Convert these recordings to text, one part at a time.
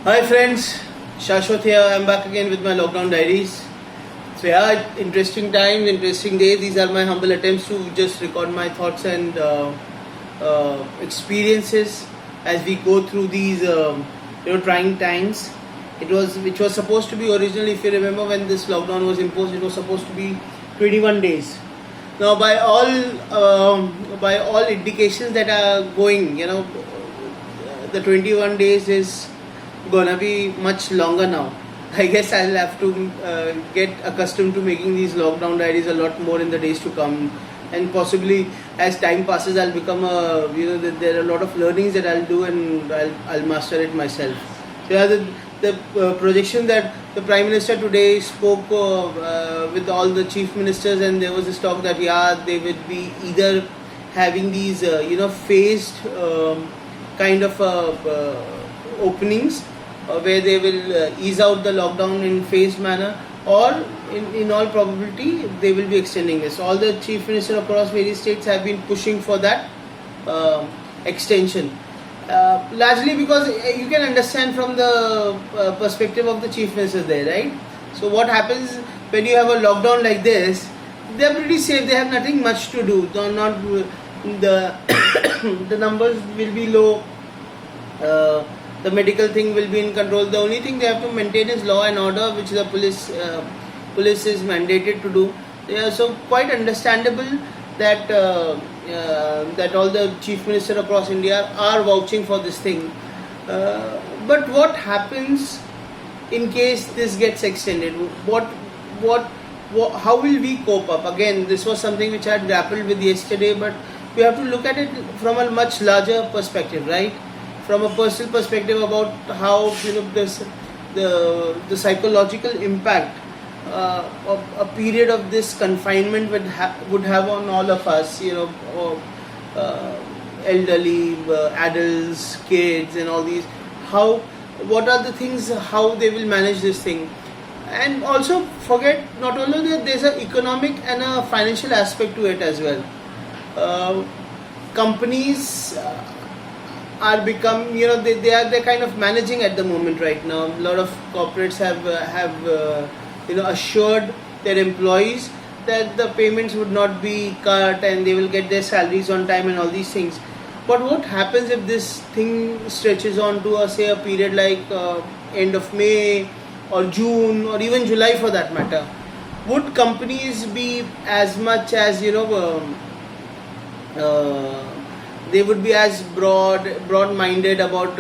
Hi friends, Shashwat here. I'm back again with my lockdown diaries. So yeah, interesting times, interesting days. These are my humble attempts to just record my thoughts and experiences as we go through these trying times. Which was supposed to be originally, if you remember, when this lockdown was imposed, it was supposed to be 21 days. Now by all indications that are going, the 21 days is gonna be much longer now. I guess I'll have to get accustomed to making these lockdown diaries a lot more in the days to come, and possibly as time passes, I'll become there are a lot of learnings that I'll do, and I'll master it myself. So yeah, the projection that the Prime Minister today spoke with all the chief ministers, and there was this talk that they will be either having these phased kind of openings where they will ease out the lockdown in phased manner, or in all probability they will be extending this. All the chief ministers across various states have been pushing for that extension, largely because you can understand from the perspective of the chief ministers there, right? So what happens when you have a lockdown like this? They are pretty safe. They have nothing much to do. Not the the numbers will be low. The medical thing will be in control. The only thing they have to maintain is law and order, which the police is mandated to do. Yeah, so quite understandable that that all the chief ministers across India are vouching for this thing. But what happens in case this gets extended? How will we cope up? Again, this was something which I had grappled with yesterday, but we have to look at it from a much larger perspective, right? From a personal perspective about how the psychological impact of a period of this confinement would have on all of us, elderly, adults, kids, and all these. What are the things? How they will manage this thing? And also forget, not only that, there's an economic and a financial aspect to it as well. Companies are they're kind of managing at the moment right now. A lot of corporates have assured their employees that the payments would not be cut and they will get their salaries on time and all these things. But what happens if this thing stretches on to a period like end of May or June or even July for that matter? Would companies be as much as they would be as broad-minded about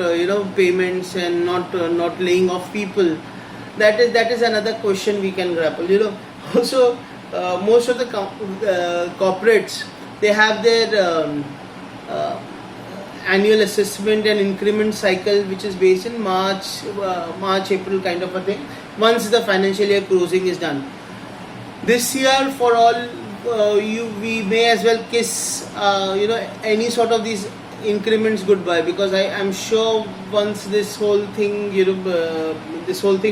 payments and not laying off people? That is another question we can grapple. Also most of the corporates, they have their annual assessment and increment cycle, which is based in March, April kind of a thing, once the financial year closing is done. This year, for all we may as well kiss any sort of these increments goodbye, because I'm sure once this whole thing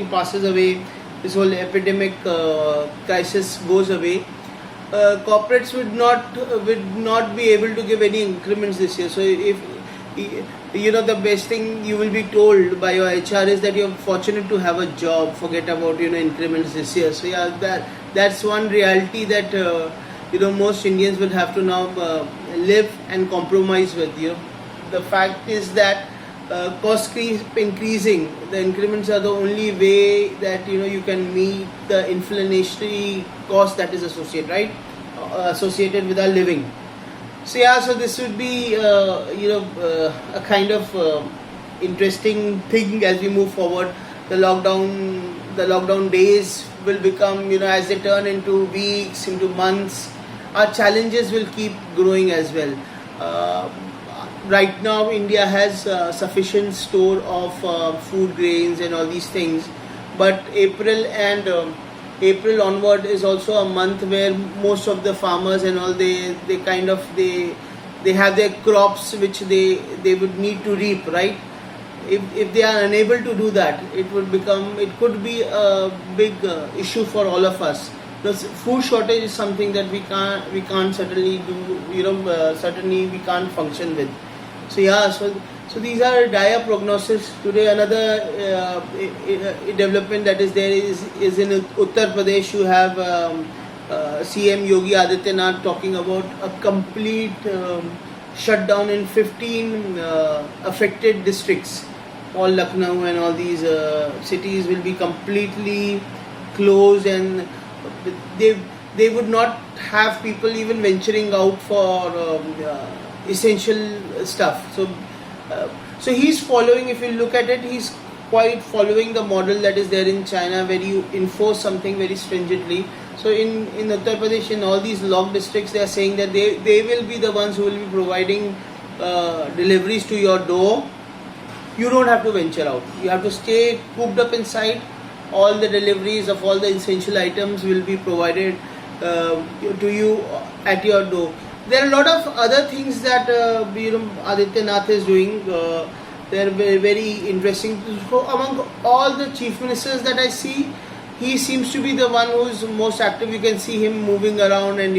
passes away, this whole epidemic crisis goes away, corporates would not be able to give any increments this year. So if the best thing you will be told by your HR is that you're fortunate to have a job, forget about increments this year. So yeah, that's one reality that most Indians will have to now live and compromise with. The fact is that costs keep increasing. The increments are the only way that you can meet the inflationary cost that is associated with our living. So yeah, so this would be a kind of interesting thing as we move forward. The lockdown days will become, as they turn into weeks, into months, our challenges will keep growing as well. Right now, India has sufficient store of food grains and all these things, but April onward is also a month where most of the farmers and all they have their crops which they would need to reap, right? If they are unable to do that, it could be a big issue for all of us. The food shortage is something that we can't certainly do. Certainly we can't function with. So yeah, so So these are dire prognosis. Today another development that is there is in Uttar Pradesh. You have CM Yogi Adityanath talking about a complete shutdown in 15 affected districts. All Lucknow and all these cities will be completely closed, and they would not have people even venturing out for essential stuff. So he's following, if you look at it, he's quite following the model that is there in China, where you enforce something very stringently. So in Uttar Pradesh, in all these locked districts, they are saying that they will be the ones who will be providing deliveries to your door. You don't have to venture out. You have to stay cooped up inside. All the deliveries of all the essential items will be provided to you at your door. There are a lot of other things that Adityanath is doing. They are very, very interesting. So among all the chief ministers that I see, he seems to be the one who is most active. You can see him moving around and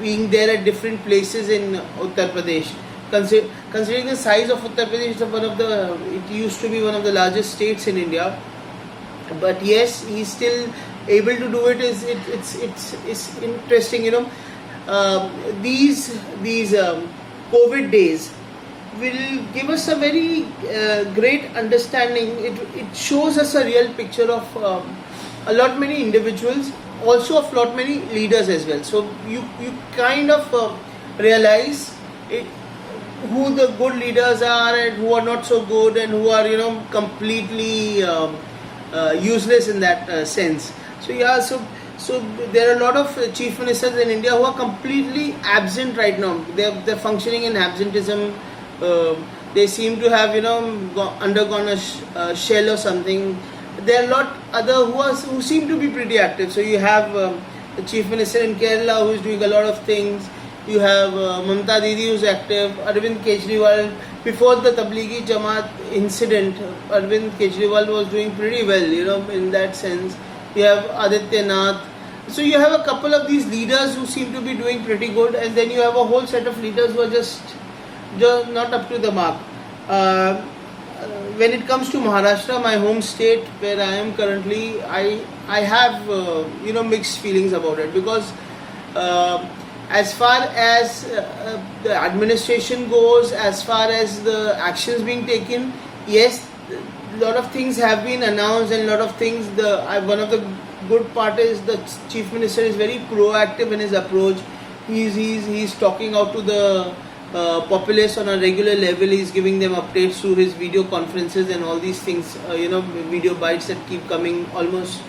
being there at different places in Uttar Pradesh. Considering the size of Uttar Pradesh, it used to be one of the largest states in India. But yes, he's still able to do it. It's interesting. These COVID days will give us a very great understanding. It shows us a real picture of a lot many individuals, also of lot many leaders as well. So you kind of realize who the good leaders are and who are not so good, and who are completely useless in that sense. So there are a lot of chief ministers in India who are completely absent right now. They're functioning in absentism. They seem to have undergone a shell or something. There are a lot other who seem to be pretty active. So you have the chief minister in Kerala who is doing a lot of things. You have Mamta Didi who's active. Arvind Kejriwal, before the Tablighi Jamaat incident, Arvind Kejriwal was doing pretty well, in that sense. You have Adityanath. So you have a couple of these leaders who seem to be doing pretty good, and then you have a whole set of leaders who are just not up to the mark. When it comes to Maharashtra, my home state where I am currently, I have mixed feelings about it, because as far as the administration goes, as far as the actions being taken, yes, a lot of things have been announced, and a lot of things, one of the good part is the chief minister is very proactive in his approach. He's talking out to the populace on a regular level. He's giving them updates through his video conferences and all these things, video bites that keep coming almost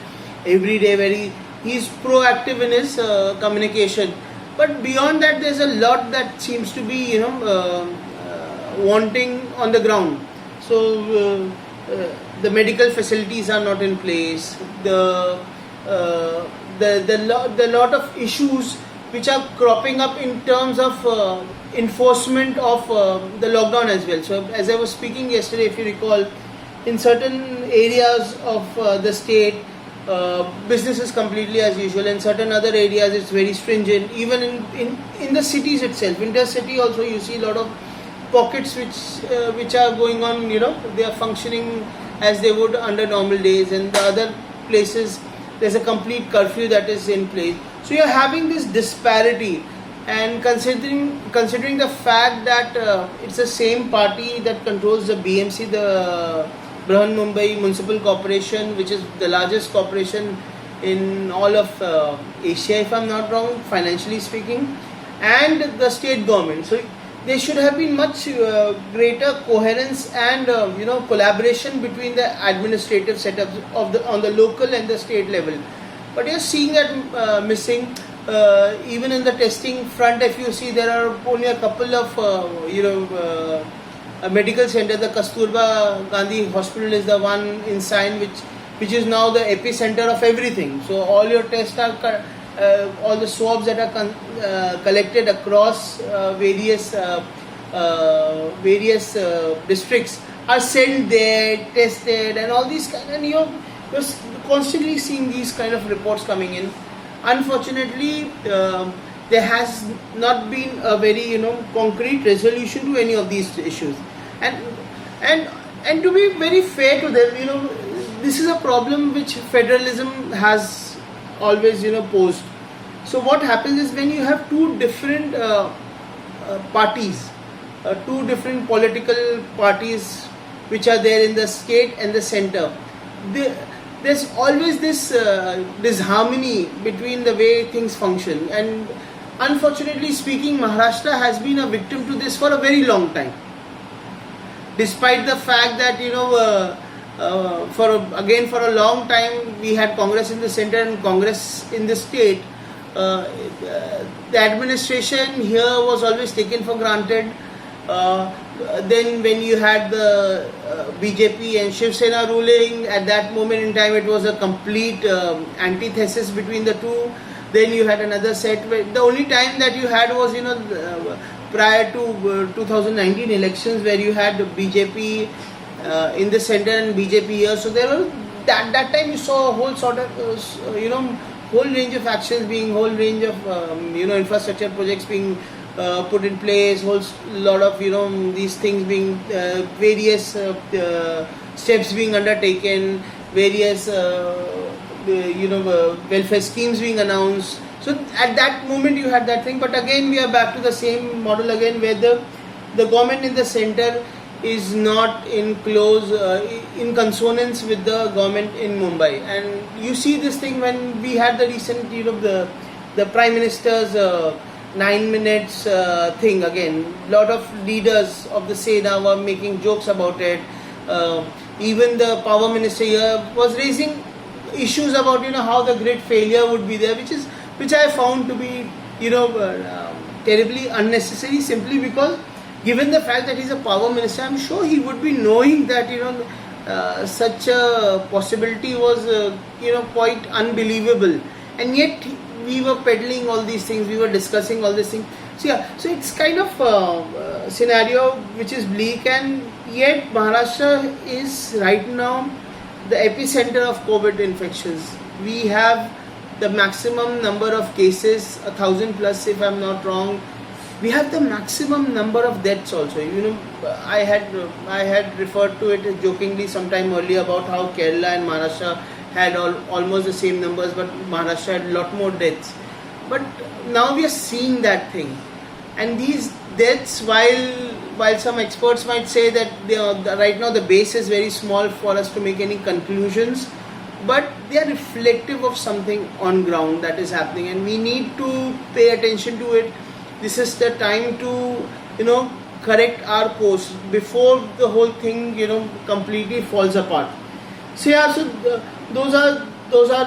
every day, where he's proactive in his communication. But beyond that, there's a lot that seems to be wanting on the ground. So the medical facilities are not in place. The lot of issues which are cropping up in terms of enforcement of the lockdown as well. So as I was speaking yesterday, if you recall, in certain areas of the state, business is completely as usual. In certain other areas, it's very stringent. Even in the cities itself, intercity also, you see a lot of pockets which are going on. They are functioning as they would under normal days, and the other places there's a complete curfew that is in place. So you're having this disparity, and considering the fact that it's the same party that controls the BMC, the Brihan Mumbai Municipal Corporation, which is the largest corporation in all of Asia, if I'm not wrong, financially speaking, and the state government. So there should have been much greater coherence and collaboration between the administrative setups on the local and the state level. But you're seeing that missing. Even in the testing front, if you see, there are only a couple of a medical center. The Kasturba Gandhi Hospital is the one in Sion, which is now the epicenter of everything. So all your tests are all the swabs that are collected across various districts are sent there, tested, and all these kind. And you're constantly seeing these kind of reports coming in. Unfortunately, there has not been a very concrete resolution to any of these issues. And to be very fair to them, this is a problem which federalism has always posed. So what happens is, when you have two different parties, two different political parties which are there in the state and the center, there's always this disharmony between the way things function. And unfortunately speaking, Maharashtra has been a victim to this for a very long time, despite the fact that for a long time we had Congress in the center and Congress in the state. The administration here was always taken for granted. Then when you had the BJP and Shiv Sena ruling, at that moment in time it was a complete antithesis between the two. Then you had another set where the only time that you had was prior to 2019 elections, where you had BJP in the center and BJP here. So there were that time you saw a whole sort of whole range of actions being, whole range of infrastructure projects being put in place, whole lot of these things being various steps being undertaken, various welfare schemes being announced. So at that moment you had that thing. But again we are back to the same model again, where the government in the center is not in consonance with the government in Mumbai. And you see this thing when we had the recent the Prime Minister's 9 minutes thing. Again, lot of leaders of the Sena were making jokes about it. Even the Power Minister here was raising issues about how the grid failure would be there, which I found to be terribly unnecessary, simply because given the fact that he's a Power Minister, I'm sure he would be knowing that such a possibility was quite unbelievable, and yet we were peddling all these things, we were discussing all these things. So it's kind of a scenario which is bleak, and yet Maharashtra is right now the epicenter of COVID infections. We have the maximum number of cases, 1,000 plus if I'm not wrong. We have the maximum number of deaths also. I had referred to it jokingly sometime earlier about how Kerala and Maharashtra had almost the same numbers, but Maharashtra had a lot more deaths. But now we are seeing that thing, and these deaths, while some experts might say that right now the base is very small for us to make any conclusions, but they are reflective of something on ground that is happening, and we need to pay attention to it. This is the time to correct our course before the whole thing completely falls apart. So those are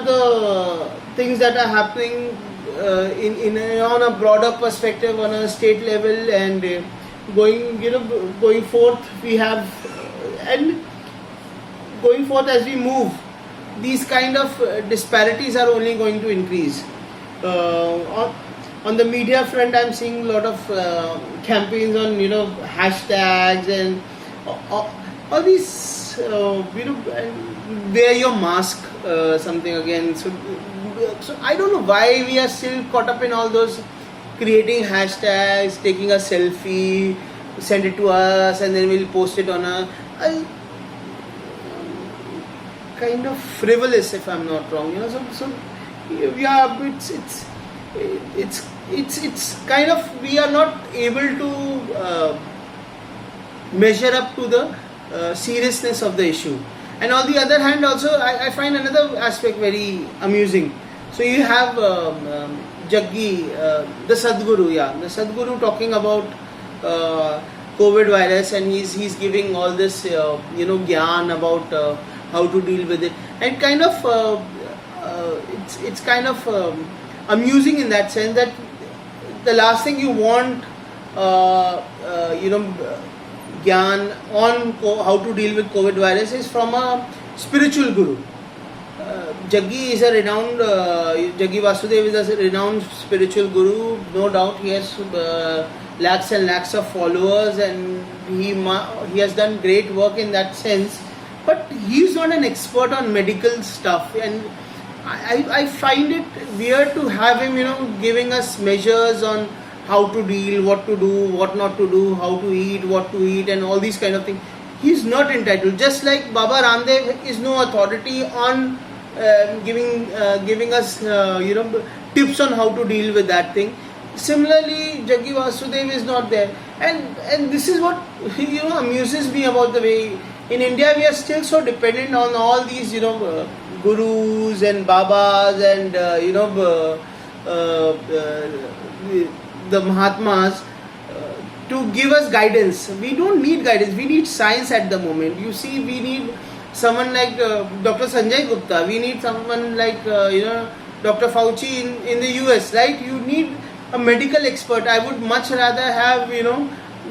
the things that are happening on a broader perspective, on a state level, and going forth we have and going forth as we move, these kind of disparities are only going to increase. On the media front, I'm seeing a lot of campaigns on hashtags and all these wear your mask something again. So I don't know why we are still caught up in all those creating hashtags, taking a selfie, send it to us, and then we'll post it on a kind of frivolous, if I'm not wrong. So yeah, it's kind of, we are not able to measure up to the seriousness of the issue. And on the other hand also, I find another aspect very amusing. So you have Jaggi, the Sadhguru talking about COVID virus, and he's giving all this gyan about how to deal with it, and kind of it's kind of amusing in that sense that the last thing you want gyan on how to deal with COVID virus is from a spiritual guru. Jaggi is a renowned Jaggi Vasudev is a renowned spiritual guru, no doubt. He has lakhs and lakhs of followers, and he has done great work in that sense, but he is not an expert on medical stuff. And I find it weird to have him, giving us measures on how to deal, what to do, what not to do, how to eat, what to eat, and all these kind of things. He's not entitled. Just like Baba Ramdev is no authority on giving us, tips on how to deal with that thing. Similarly, Jaggi Vasudev is not there, and this is what amuses me about the way in India we are still so dependent on all these gurus and babas and the Mahatmas to give us guidance. We don't need guidance. We need science at the moment. You see, we need someone like Dr. Sanjay Gupta. We need someone like Dr. Fauci in the US, right? You need a medical expert. I would much rather have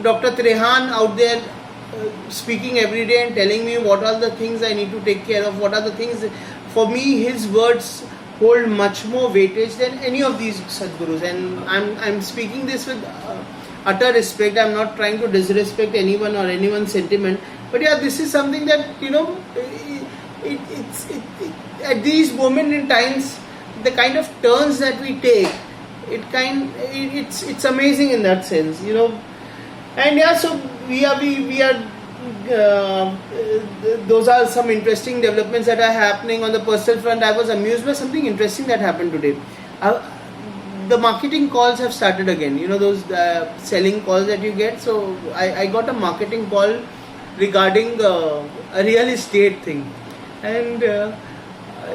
Dr. Trehan out there speaking every day and telling me what are the things I need to take care of, what are the things. For me, his words hold much more weightage than any of these Sadgurus, and I'm speaking this with utter respect. I'm not trying to disrespect anyone or anyone's sentiment, but yeah, this is something that at these moments in times, the kind of turns that we take, it's amazing in that sense, and yeah, so we are those are some interesting developments that are happening on the personal front. I was amused by something interesting that happened today. The marketing calls have started again, those selling calls that you get. So I got a marketing call regarding a real estate thing, and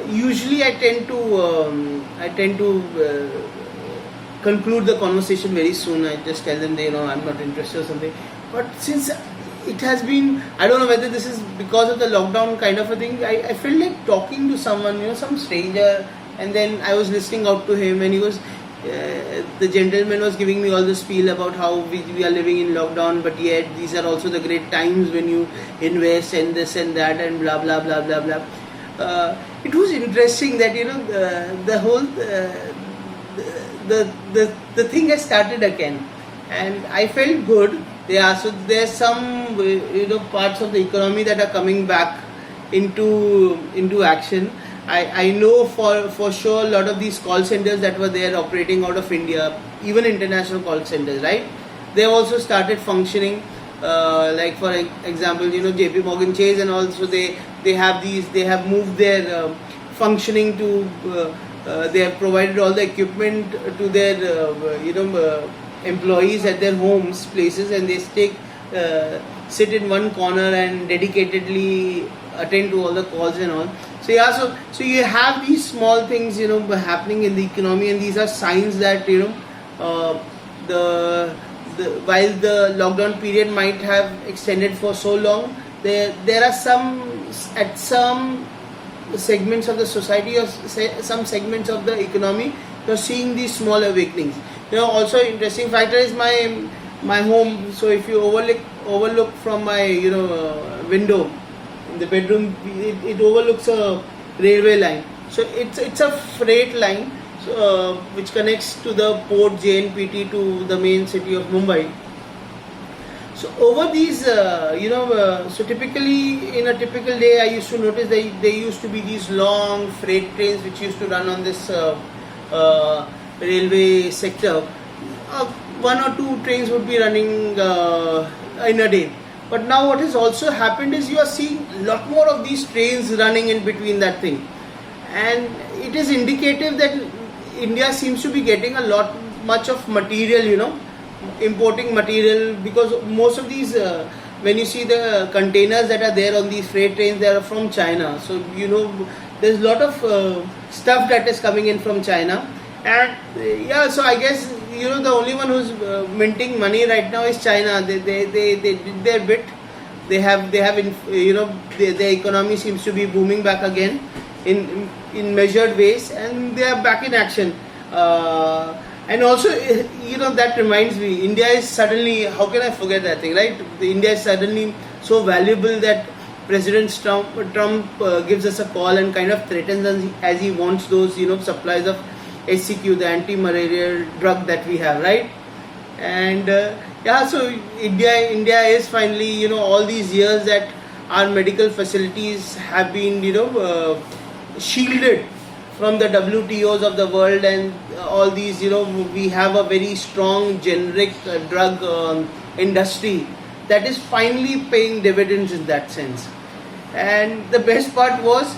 usually I tend to conclude the conversation very soon. I just tell them I'm not interested or something. But since it has been, I don't know whether this is because of the lockdown kind of a thing, I felt like talking to someone, some stranger, and then I was listening out to him, and he was the gentleman was giving me all the spiel about how we are living in lockdown, but yet these are also the great times when you invest and this and that and blah blah blah blah blah. It was interesting that the whole the thing has started again, and I felt good. Yeah, so there's some parts of the economy that are coming back into action. I know for sure a lot of these call centers that were there operating out of India, even international call centers, right? They also started functioning. Like for example, JP Morgan Chase, and also they have moved their functioning to they have provided all the equipment to their employees at their homes places, and they sit in one corner and dedicatedly attend to all the calls and all. So yeah, so you have these small things happening in the economy, and these are signs that while the lockdown period might have extended for so long, there are some segments of the society or some segments of the economy, you're seeing these small awakenings. Also interesting factor is my home. So if you overlook from my window in the bedroom, it overlooks a railway line. So it's a freight line, which connects to the port JNPT to the main city of Mumbai. So over these, so typically in a typical day, I used to notice there used to be these long freight trains which used to run on this railway sector. One or two trains would be running in a day. But now what has also happened is you are seeing a lot more of these trains running in between that thing. And it is indicative that India seems to be getting much of material, importing material, because most of these, when you see the containers that are there on these freight trains, they are from China. So, there's a lot of stuff that is coming in from China. And yeah, so I guess, the only one who's minting money right now is China. They did their bit. They have their economy seems to be booming back again in measured ways, and they are back in action. And also, that reminds me, India is suddenly, how can I forget that thing, right? India is suddenly so valuable that President Trump gives us a call and kind of threatens us as he wants those, supplies of SCQ, the anti-malarial drug that we have, right? And so India is finally, all these years that our medical facilities have been, shielded from the WTOs of the world and all these, we have a very strong generic drug industry that is finally paying dividends in that sense. And the best part was,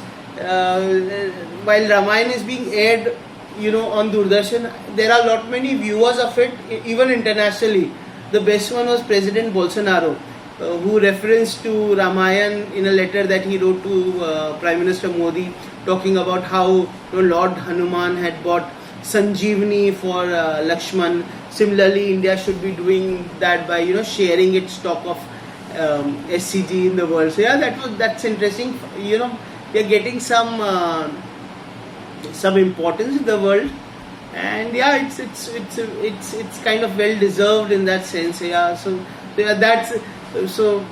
while Ramayana is being aired, on Doordarshan, there are lot many viewers of it, even internationally. The best one was President Bolsonaro, who referenced to Ramayana in a letter that he wrote to Prime Minister Modi, talking about how Lord Hanuman had bought Sanjeevani for Lakshman. Similarly, India should be doing that by sharing its stock of SCG in the world. So yeah, that's interesting. We are getting some importance in the world, and yeah, it's kind of well deserved in that sense. Yeah, so yeah, that's so.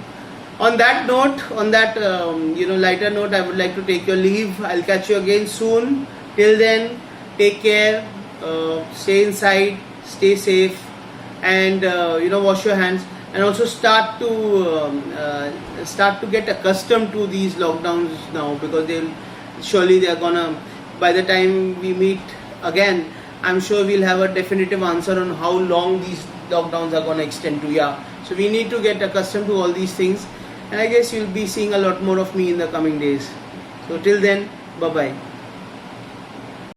On that note, lighter note, I would like to take your leave. I'll catch you again soon. Till then, take care. Stay inside. Stay safe, and wash your hands. And also start to get accustomed to these lockdowns now, because they are gonna. By the time we meet again, I'm sure we'll have a definitive answer on how long these lockdowns are gonna extend to. Yeah, so we need to get accustomed to all these things, and I guess you'll be seeing a lot more of me in the coming days. So till then, bye bye.